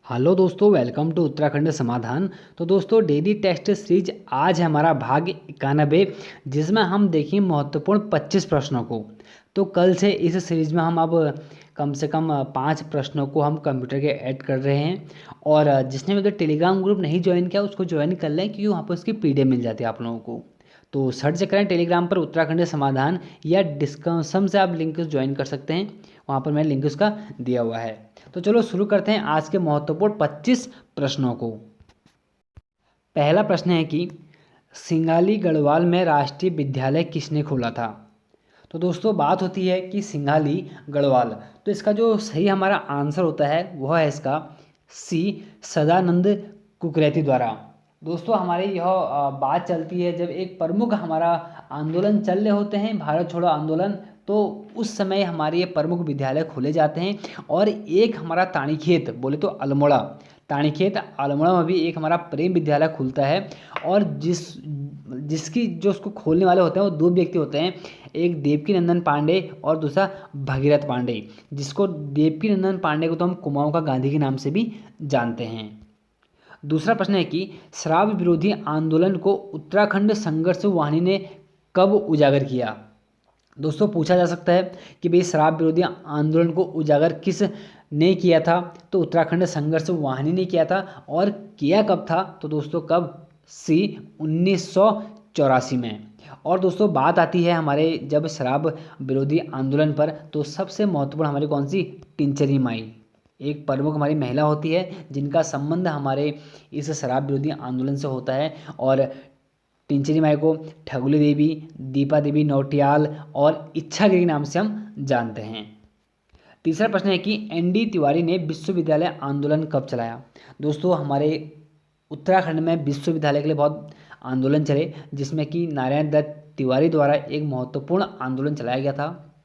Hello दोस्तों, welcome to Uttarakhand समाधान। तो दोस्तों, डेली टेस्ट सीरीज आज है हमारा भाग 91, जिसमें हम देखेंगे महत्वपूर्ण 25 प्रश्नों को। तो कल से इस सीरीज में हम अब कम से कम 5 प्रश्नों को हम कंप्यूटर के ऐड कर रहे हैं। और जिसने मतलब टेलीग्राम ग्रुप नहीं ज्वाइन किया उसको ज्वाइन कर लें, क्योंकि वहाँ पर उसकी पीडीएफ मिल जाती है आप लोगों को। तो सर्च करें टेलीग्राम पर उत्तराखंड समाधान, या डिस्क्रिप्शन से आप लिंक ज्वाइन कर सकते हैं, वहाँ पर मैंने लिंक उसका दिया हुआ है। तो चलो शुरू करते हैं आज के महत्वपूर्ण 25 प्रश्नों को। पहला प्रश्न है कि सिंघाली गढ़वाल में राष्ट्रीय विद्यालय किसने खोला था। तो दोस्तों, बात होती है कि सिंघाली गढ़वाल, तो इसका जो सही हमारा आंसर होता है वह है इसका सी, सदानंद कुकरेती द्वारा। दोस्तों, हमारी यह बात चलती है जब एक प्रमुख हमारा आंदोलन चल रहे होते हैं, भारत छोड़ो आंदोलन, तो उस समय हमारे ये प्रमुख विद्यालय खोले जाते हैं। और एक हमारा ताड़ीखेत, बोले तो अल्मोड़ा, ताड़ीखेत अल्मोड़ा में भी एक हमारा प्रेम विद्यालय खुलता है। और जिसकी जो उसको खोलने वाले होते हैं वो दो व्यक्ति होते हैं, एक देवकी नंदन पांडे और दूसरा भगीरथ पांडे। जिसको देवकी नंदन पांडे को तो हम कुमाऊं का गांधी के नाम से भी जानते हैं। दूसरा प्रश्न है कि शराब विरोधी आंदोलन को उत्तराखंड संघर्ष वाहिनी ने कब उजागर किया। दोस्तों, पूछा जा सकता है कि भाई शराब विरोधी आंदोलन को उजागर किस ने किया था। तो उत्तराखंड संघर्ष वाहिनी ने किया था। और किया कब था, तो दोस्तों कब, सी, 1984 में। और दोस्तों, बात आती है हमारे जब शराब विरोधी आंदोलन पर, तो सबसे महत्वपूर्ण हमारी कौन सी, टिंचरी माई, एक प्रमुख हमारी महिला होती है जिनका संबंध हमारे इस शराब विरोधी आंदोलन से होता है। और टिंचरी माई को ठगुली देवी, दीपा देवी नौटियाल और इच्छागिरी के नाम से हम जानते हैं। तीसरा प्रश्न है कि एनडी तिवारी ने विश्वविद्यालय आंदोलन कब चलाया। दोस्तों, हमारे उत्तराखंड में विश्वविद्यालय के लिए बहुत आंदोलन चले, जिसमें कि नारायण दत्त तिवारी द्वारा एक महत्वपूर्ण आंदोलन चलाया गया था।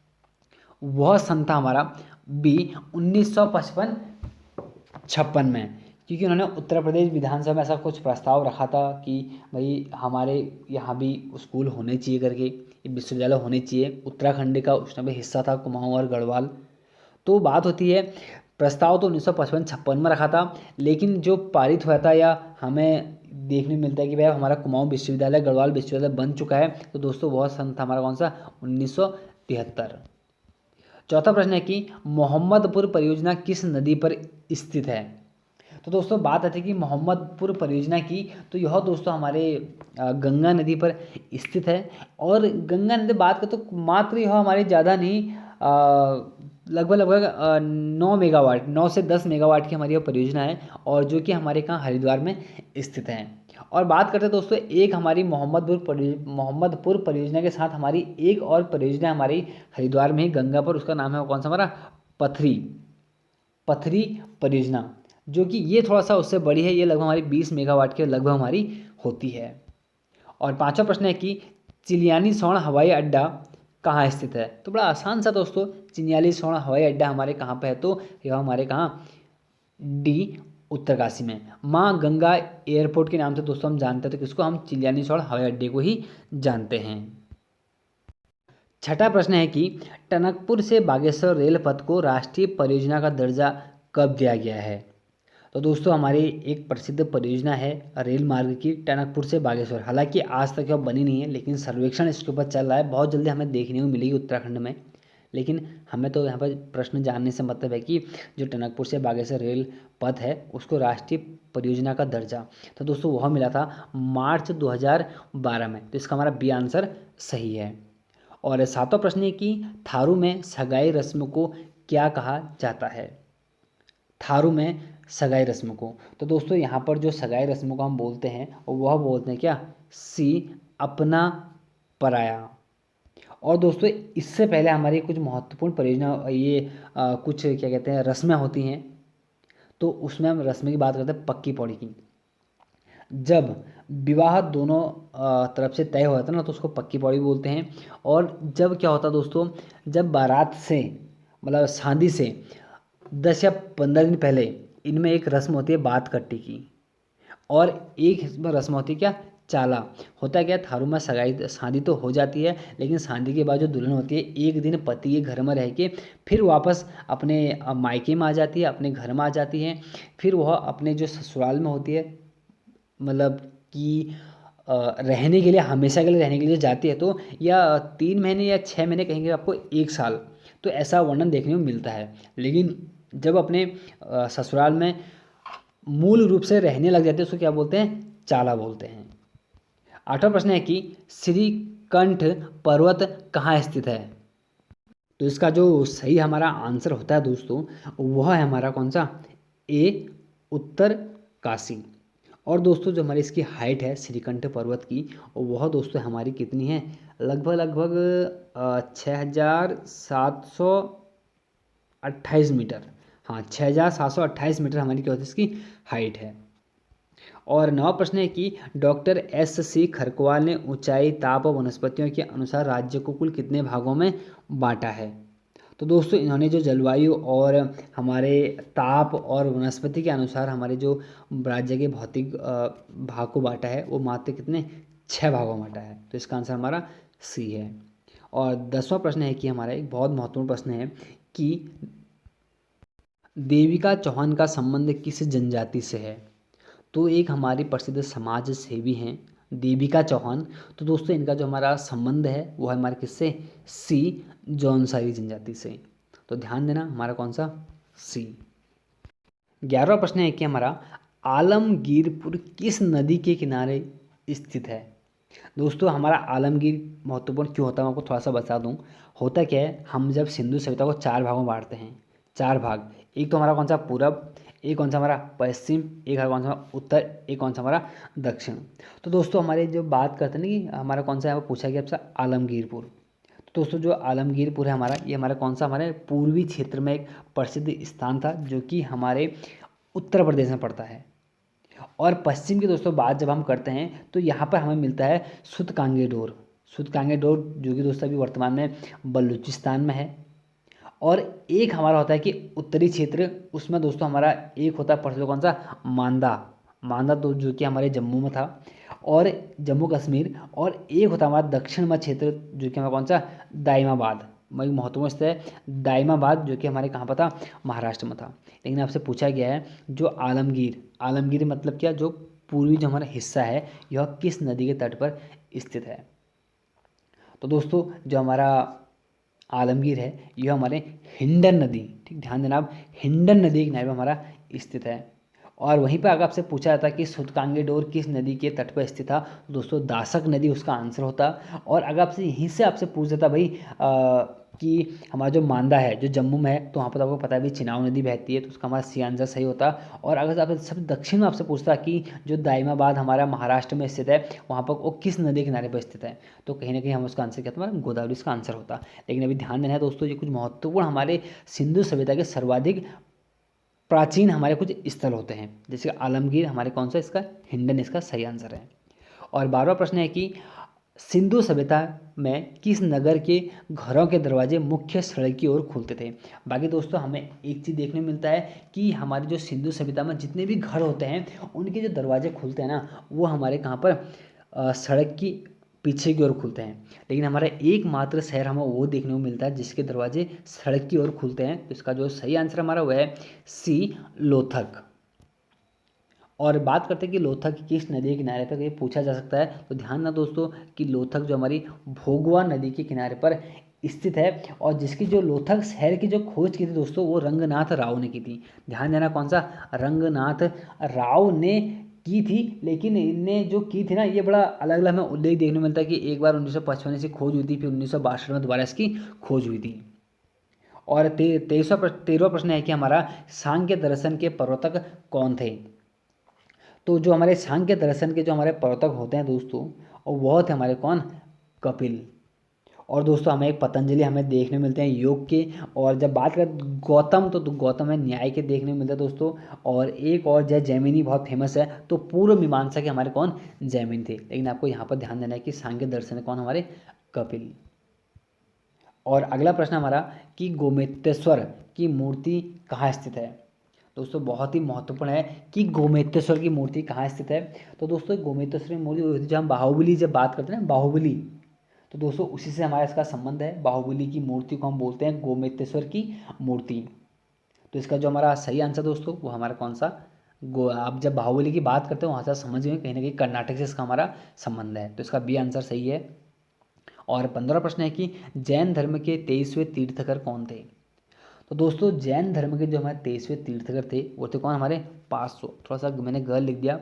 वह सन था हमारा बी, 1955-56 में। क्योंकि उन्होंने उत्तर प्रदेश विधानसभा में ऐसा कुछ प्रस्ताव रखा था कि भाई हमारे यहाँ भी स्कूल होने चाहिए करके, विश्वविद्यालय होने चाहिए। उत्तराखंड का उस समय हिस्सा था कुमाऊं और गढ़वाल। तो बात होती है, प्रस्ताव तो 1955-56 में रखा था, लेकिन जो पारित हुआ था या हमें देखने मिलता है कि भाई हमारा कुमाऊं विश्वविद्यालय, गढ़वाल विश्वविद्यालय बन चुका है। तो दोस्तों, वह सन था हमारा कौन सा, 1973। चौथा प्रश्न है कि मोहम्मदपुर परियोजना किस नदी पर स्थित है। तो दोस्तों, बात आती है कि मोहम्मदपुर परियोजना की, तो यह दोस्तों हमारे गंगा नदी पर स्थित है। और गंगा नदी बात करें तो मात्र यह हमारे ज़्यादा नहीं, लगभग लगभग 9 मेगावाट, 9 से 10 मेगावाट की हमारी यह परियोजना है, और जो कि हमारे कहाँ हरिद्वार में स्थित है। और बात करते हैं दोस्तों, एक हमारी मोहम्मदपुर परियोजना के साथ हमारी एक और परियोजना हमारी हरिद्वार में ही गंगा पर, उसका नाम है कौन सा हमारा, पथरी पथरी परियोजना, जो कि ये थोड़ा सा उससे बड़ी है। ये लगभग हमारी 20 मेगावाट के लगभग हमारी होती है। और पांचवा प्रश्न है कि चिलियानीसौड़ हवाई अड्डा कहाँ स्थित है। तो बड़ा आसान सा दोस्तों, चिलियानीसौड़ हवाई अड्डा हमारे कहाँ पे है, तो यह हमारे कहाँ, डी, उत्तरकाशी में। माँ गंगा एयरपोर्ट के नाम से दोस्तों हम जानते हैं, तो किसको, हम चिलियानीसौड़ हवाई अड्डे को ही जानते हैं। छठा प्रश्न है कि टनकपुर से बागेश्वर रेल पथ को राष्ट्रीय परियोजना का दर्जा कब दिया गया है। तो दोस्तों, हमारी एक प्रसिद्ध परियोजना है रेल मार्ग की, टनकपुर से बागेश्वर। हालांकि आज तक यह बनी नहीं है, लेकिन सर्वेक्षण इसके ऊपर चल रहा है, बहुत जल्दी हमें देखने को मिलेगी उत्तराखंड में। लेकिन हमें तो यहाँ पर प्रश्न जानने से मतलब है कि जो टनकपुर से बागेश्वर रेल पथ है उसको राष्ट्रीय परियोजना का दर्जा, तो दोस्तों वह मिला था मार्च 2012 में। तो इसका हमारा बी आंसर सही है। और सातवां प्रश्न है कि थारू में सगाई रस्म को क्या कहा जाता है। थारू में सगाई रस्म को, तो दोस्तों यहाँ पर जो सगाई रस्म को हम बोलते हैं वह बोलते हैं क्या, सी, अपना पराया। और दोस्तों, इससे पहले हमारी कुछ महत्वपूर्ण परियोजना, ये कुछ क्या कहते हैं, रस्में होती हैं। तो उसमें हम रस्म की बात करते हैं, पक्की पौड़ी की। जब विवाह दोनों तरफ से तय हो जाता है ना, तो उसको पक्की पौड़ी बोलते हैं। और जब क्या होता है दोस्तों, जब बारात से, मतलब शादी से 10 या 15 दिन पहले इनमें एक रस्म होती है बात कट्टी की, और एक इसमें रस्म होती है क्या, चाला। होता क्या है, थारू में सगाई शादी तो हो जाती है, लेकिन शादी के बाद जो दुल्हन होती है एक दिन पति के घर में रह के फिर वापस अपने मायके में आ जाती है, अपने घर में आ जाती है। फिर वह अपने जो ससुराल में होती है, मतलब कि रहने के लिए, हमेशा के लिए रहने के लिए जाती है, तो या 3 महीने या 6 महीने, कहेंगे आपको 1 साल, तो ऐसा वर्णन देखने को मिलता है। लेकिन जब अपने ससुराल में मूल रूप से रहने लग जाते हैं उसको क्या बोलते हैं, चाला बोलते हैं। 8वां प्रश्न है कि श्रीकंठ पर्वत कहाँ स्थित है। तो इसका जो सही हमारा आंसर होता है दोस्तों, वह है हमारा कौन सा, ए, उत्तर काशी। और दोस्तों जो हमारी इसकी हाइट है श्रीकंठ पर्वत की, वह दोस्तों हमारी कितनी है, लगभग लगभग 6,728 मीटर। हाँ, 6,728 मीटर हमारी क्या होती है इसकी हाइट है। और 9वां प्रश्न है कि डॉक्टर S.C. खरकवाल ने ऊंचाई, ताप और वनस्पतियों के अनुसार राज्य को कुल कितने भागों में बांटा है। तो दोस्तों इन्होंने जो जलवायु और हमारे ताप और वनस्पति के अनुसार हमारे जो राज्य के भौतिक भाग को बांटा है, वो मात्र कितने, 6 भागों में बांटा है। तो इसका आंसर हमारा सी है। और 10वां प्रश्न है कि हमारा एक बहुत महत्वपूर्ण प्रश्न है कि देविका चौहान का संबंध किस जनजाति से है। तो एक हमारी प्रसिद्ध समाज सेवी हैं देविका चौहान। तो दोस्तों इनका जो हमारा संबंध है वो है हमारे किससे, सी, जौनसारी जनजाति से। तो ध्यान देना हमारा कौन सा, सी। 11वां प्रश्न है कि हमारा आलमगीरपुर किस नदी के किनारे स्थित है। दोस्तों हमारा आलमगीर महत्वपूर्ण क्यों होता है, मैं आपको थोड़ा सा बता दूं। होता क्या है, हम जब सिंधु सभ्यता को 4 भागों में बांटते हैं, 4 भाग, एक तो हमारा कौन सा पूरब, एक कौन सा हमारा पश्चिम, एक है कौन सा उत्तर, एक कौन सा हमारा दक्षिण। तो दोस्तों हमारे जो बात करते हैं ना कि हमारा कौन सा यहाँ पर पूछा गया आपसे, आलमगीरपुर। तो दोस्तों जो आलमगीरपुर है हमारा, ये हमारा कौन सा, हमारे पूर्वी क्षेत्र में एक प्रसिद्ध स्थान था जो कि हमारे उत्तर प्रदेश में पड़ता है। और पश्चिम की दोस्तों बात जब हम करते हैं तो यहाँ पर हमें मिलता है सुतकांगेडोर। सुतकांगेडोर जो कि दोस्तों अभी वर्तमान में बलूचिस्तान में है। और एक हमारा होता है कि उत्तरी क्षेत्र, उसमें दोस्तों हमारा एक होता है प्रसिद्ध कौन सा, मांदा। मांदा तो जो कि हमारे जम्मू में था, और जम्मू कश्मीर। और एक होता है हमारा दक्षिण में क्षेत्र जो कि हमारा कौन सा, दाइमाबाद। वही महत्वपूर्ण स्थल है दाइमाबाद, जो कि हमारे कहाँ पर था, महाराष्ट्र में था। लेकिन आपसे पूछा गया है जो आलमगीर, आलमगीर मतलब क्या, जो पूर्वी जो हमारा हिस्सा है यह किस नदी के तट पर स्थित है। तो दोस्तों जो हमारा आलमगीर है यह हमारे हिंडन नदी, ठीक ध्यान देना आप, हिंडन नदी के किनारे पर हमारा स्थित है। और वहीं पर अगर आपसे पूछा जाता कि सुतकांगेडोर किस नदी के तट पर स्थित था, तो दोस्तों दासक नदी उसका आंसर होता। और अगर आपसे यहीं से आपसे पूछ देता भाई कि हमारा जो मांदा है जो जम्मू में है, तो वहाँ पर आपको पता है भाई चिनाव नदी बहती है, तो उसका हमारा सी आंसर सही होता। और अगर आप सबसे दक्षिण में आपसे पूछता कि जो दाइमाबाद हमारा महाराष्ट्र में स्थित है, वहाँ पर वो किस नदी के किनारे पर स्थित है, तो कहीं ना कहीं हम उसका आंसर क्या था, हमारा गोदावरी इसका आंसर होता। लेकिन अभी ध्यान देना है दोस्तों, ये कुछ महत्वपूर्ण हमारे सिंधु सभ्यता के सर्वाधिक प्राचीन हमारे कुछ स्थल होते हैं, जैसे आलमगीर हमारे कौन सा, इसका हिंडन इसका सही आंसर है। और 12वां प्रश्न है कि सिंधु सभ्यता में किस नगर के घरों के दरवाजे मुख्य सड़क की ओर खुलते थे। बाकी दोस्तों हमें एक चीज़ देखने को मिलता है कि हमारी जो सिंधु सभ्यता में जितने भी घर होते हैं उनके जो दरवाजे खुलते हैं ना, वो हमारे कहाँ पर, सड़क की पीछे की ओर खुलते हैं। लेकिन हमारा एकमात्र शहर हमें वो देखने को मिलता है जिसके दरवाजे सड़क की ओर खुलते हैं। तो इसका जो सही आंसर हमारा वह है सी, लोथक। और बात करते हैं कि लोथक किस नदी के किनारे पर, ये पूछा जा सकता है। तो ध्यान ना दोस्तों कि लोथक जो हमारी भोगवा नदी के किनारे पर स्थित है। और जिसकी जो लोथक शहर की जो खोज की थी दोस्तों, वो रंगनाथ राव ने की थी। ध्यान देना कौन सा, रंगनाथ राव ने की थी। लेकिन इनने जो की थी ना, ये बड़ा अलग अलग हमें उल्लेख देखने को मिलता है कि एक बार 1955 से खोज हुई थी, फिर 1962 में दोबारा इसकी खोज हुई थी। और 13वां प्रश्न है कि हमारा सांख्य दर्शन के प्रवर्तक कौन थे। तो जो हमारे सांख्य दर्शन के जो हमारे प्रवर्तक होते हैं दोस्तों, और वह थे हमारे कौन, कपिल। और दोस्तों हमें एक पतंजलि हमें देखने मिलते हैं योग के। और जब बात करें गौतम, तो गौतम है न्याय के देखने को मिलते हैं दोस्तों। और एक और जय जैमिनी बहुत फेमस है। तो पूर्व मीमांसा के हमारे कौन, जैमिन थे। लेकिन आपको यहाँ पर ध्यान देना है कि सांख्य दर्शन कौन, हमारे कपिल। और अगला प्रश्न हमारा कि गोमेतेश्वर की मूर्ति कहाँ स्थित है। दोस्तों बहुत ही महत्वपूर्ण है कि गोमेतेश्वर की मूर्ति कहाँ स्थित है। तो दोस्तों गोमेतेश्वर की मूर्ति जो हम बाहुबली जब बात करते हैं ना, बाहुबली, तो दोस्तों उसी से हमारा इसका संबंध है। बाहुबली की मूर्ति को हम बोलते हैं गोमेतेश्वर की मूर्ति। तो इसका जो हमारा सही आंसर दोस्तों वो हमारा कौन सा, आप जब बाहुबली की बात करते हो वहाँ से समझ गए कहीं ना कहीं कर्नाटक से इसका हमारा संबंध है। तो इसका बी आंसर सही है। और 15 प्रश्न है कि जैन धर्म के 23वें तीर्थकर कौन थे। तो दोस्तों जैन धर्म के जो हमारे 23वें तीर्थकर थे वो थे कौन, हमारे 500, थोड़ा सा मैंने गलत लिख दिया,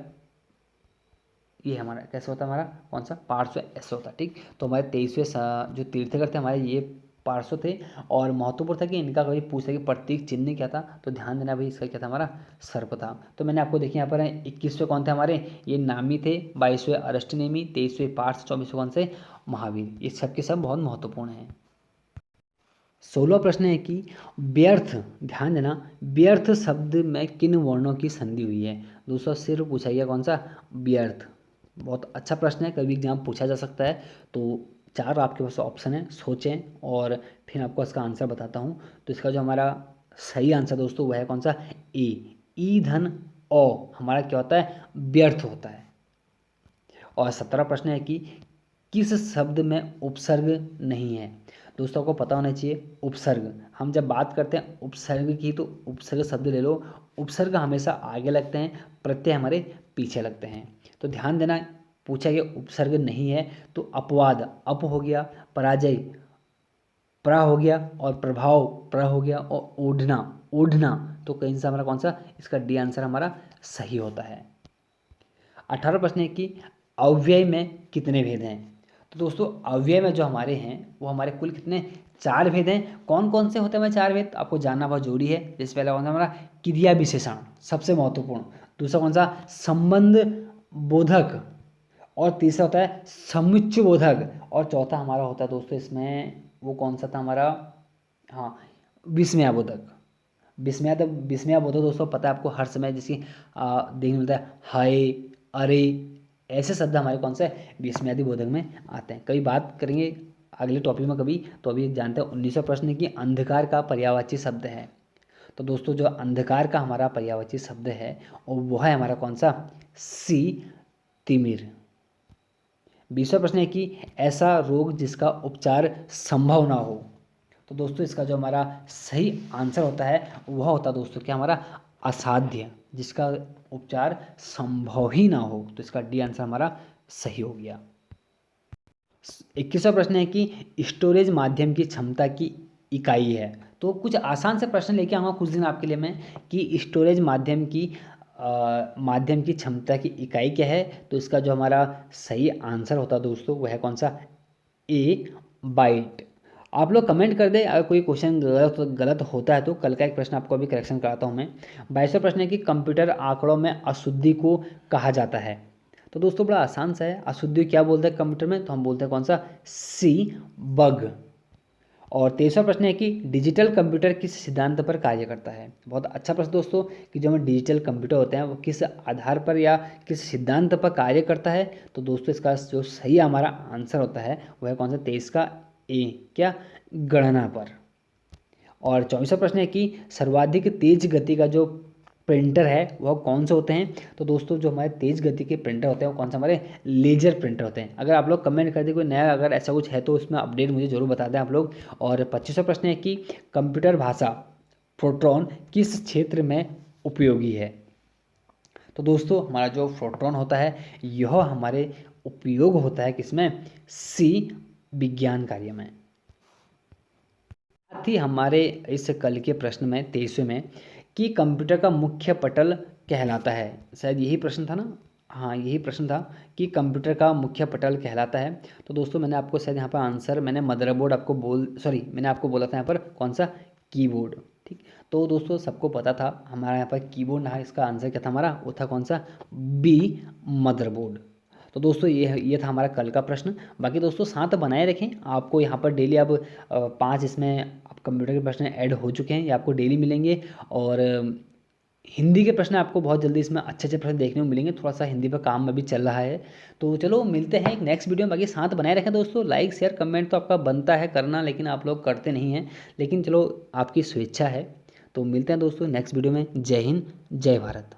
ये हमारा कैसे होता है, हमारा कौन सा 500 ऐसे होता है, ठीक। तो हमारे 23वें जो तीर्थकर थे हमारे ये 500 थे। और महत्वपूर्ण था कि इनका कभी पूछा कि प्रतीक चिन्ह क्या था, तो ध्यान देना भाई इसका क्या था, हमारा सर्प था। तो मैंने आपको देखिए यहाँ पर 21वें कौन थे हमारे, ये नामी थे, 22वें अरष्टनेमी, 23वें पार्थ, 24वें कौन से, महावीर। ये सब के सब बहुत महत्वपूर्ण हैं। 16वां प्रश्न है कि व्यर्थ, ध्यान देना, व्यर्थ शब्द में किन वर्णों की संधि हुई है। दूसरा सिर्फ पूछा गया कौन सा, व्यर्थ। बहुत अच्छा प्रश्न है, कभी एग्जाम पूछा जा सकता है। तो 4 आपके पास ऑप्शन है, सोचें और फिर आपको इसका आंसर बताता हूँ। तो इसका जो हमारा सही आंसर दोस्तों वह है कौन सा, ए, ईंधन ओ हमारा क्या होता है, व्यर्थ होता है। और 17वां प्रश्न है कि किस शब्द में उपसर्ग नहीं है। दोस्तों को पता होना चाहिए उपसर्ग, हम जब बात करते हैं उपसर्ग की तो उपसर्ग शब्द ले लो, उपसर्ग हमेशा आगे लगते हैं, प्रत्यय हमारे पीछे लगते हैं। तो ध्यान देना, पूछा गया उपसर्ग नहीं है तो अपवाद अप हो गया, पराजय प्र हो गया, और प्रभाव प्र हो गया, और ओढ़ना ओढ़ना, तो कहीं से हमारा कौन सा, इसका डी आंसर हमारा सही होता है। 18 प्रश्न है कि अव्यय में कितने भेद हैं। तो दोस्तों अव्यय में जो हमारे हैं वो हमारे कुल कितने, 4 भेद हैं। कौन कौन से होते हैं हमारे 4 भेद, आपको जानना बहुत जरूरी है। जैसे पहला कौन सा हमारा क्रिया विशेषण, सबसे महत्वपूर्ण। दूसरा कौन सा, संबंध बोधक। और तीसरा होता है समुच्चय बोधक। और चौथा हमारा होता है दोस्तों इसमें, वो कौन सा था हमारा, हाँ, विस्मयाबोधक। विस्मयाबोधक दोस्तों पता है आपको, हर समय जिसकी देखने मिलता है, हाय, अरे, ऐसे शब्द हमारे कौन से विस्मयादि बोधक में आते हैं। कभी बात करेंगे अगले टॉपिक में कभी। तो अभी जानते हैं 19वां प्रश्न कि अंधकार का पर्यायवाची शब्द है। तो दोस्तों जो अंधकार का हमारा पर्यायवाची शब्द है और वो है हमारा कौन सा, सी, तिमिर। 20वां प्रश्न है कि ऐसा रोग जिसका उपचार संभव ना हो। तो दोस्तों इसका जो हमारा सही आंसर होता है वह होता है दोस्तों क्या, हमारा असाध्य, जिसका उपचार संभव ही ना हो। तो इसका डी आंसर हमारा सही हो गया। 21वां प्रश्न है कि स्टोरेज माध्यम की क्षमता की इकाई है। तो कुछ आसान से प्रश्न लेके आऊँगा कुछ दिन आपके लिए मैं, कि स्टोरेज माध्यम की क्षमता की इकाई क्या है। तो इसका जो हमारा सही आंसर होता है दोस्तों वह है कौन सा, ए, बाइट। आप लोग कमेंट कर दें अगर कोई क्वेश्चन गलत होता है तो। कल का एक प्रश्न आपको अभी करेक्शन कराता हूँ मैं। 22वां प्रश्न है कि कंप्यूटर आंकड़ों में अशुद्धि को कहा जाता है। तो दोस्तों बड़ा आसान सा है, अशुद्धि क्या बोलते हैं कंप्यूटर में, तो हम बोलते हैं कौन सा, सी, बग। और 23वां प्रश्न है कि डिजिटल कंप्यूटर किस सिद्धांत पर कार्य करता है। बहुत अच्छा प्रश्न दोस्तों, कि जो हमें डिजिटल कंप्यूटर होते हैं वो किस आधार पर या किस सिद्धांत पर कार्य करता है। तो दोस्तों इसका जो सही हमारा आंसर होता है वह है कौन सा, 23 का ए, क्या, गणना पर। और 24वां प्रश्न है कि सर्वाधिक तेज गति का जो प्रिंटर है वह कौन से होते हैं। तो दोस्तों जो हमारे तेज गति के प्रिंटर होते हैं वो कौन सा, हमारे लेजर प्रिंटर होते हैं। अगर आप लोग कमेंट कर दें कोई नया अगर ऐसा कुछ है तो उसमें अपडेट मुझे जरूर बता दें आप लोग। और 25वां प्रश्न है कि कंप्यूटर भाषा फोर्ट्रॉन किस क्षेत्र में उपयोगी है। तो दोस्तों हमारा जो फोर्ट्रॉन होता है यह हमारे उपयोग होता है किसमें, सी, विज्ञान कार्य में। साथ ही हमारे इस कल के प्रश्न में 23वें में कि कंप्यूटर का मुख्य पटल कहलाता है, शायद यही प्रश्न था ना, हाँ यही प्रश्न था कि कंप्यूटर का मुख्य पटल कहलाता है। तो दोस्तों मैंने आपको शायद यहाँ पर आंसर, मैंने मदरबोर्ड आपको मैंने आपको बोला था यहाँ पर कौन सा, कीबोर्ड, ठीक। तो दोस्तों सबको पता था हमारा यहाँ पर कीबोर्ड ना, इसका आंसर क्या था हमारा, वो था कौन सा, बी, मदरबोर्ड। तो दोस्तों ये था हमारा कल का प्रश्न। बाकी दोस्तों साथ बनाए रखें, आपको यहाँ पर डेली अब 5 इसमें अब कंप्यूटर के प्रश्न ऐड हो चुके हैं, ये आपको डेली मिलेंगे। और हिंदी के प्रश्न आपको बहुत जल्दी इसमें अच्छे अच्छे प्रश्न देखने को मिलेंगे। थोड़ा सा हिंदी पर काम अभी चल रहा है। तो चलो मिलते हैं एक नेक्स्ट वीडियो में। बाकी साथ बनाए रखें दोस्तों, लाइक शेयर कमेंट तो आपका बनता है करना, लेकिन आप लोग करते नहीं हैं। लेकिन चलो आपकी स्वेच्छा है। तो मिलते हैं दोस्तों नेक्स्ट वीडियो में। जय हिंद, जय भारत।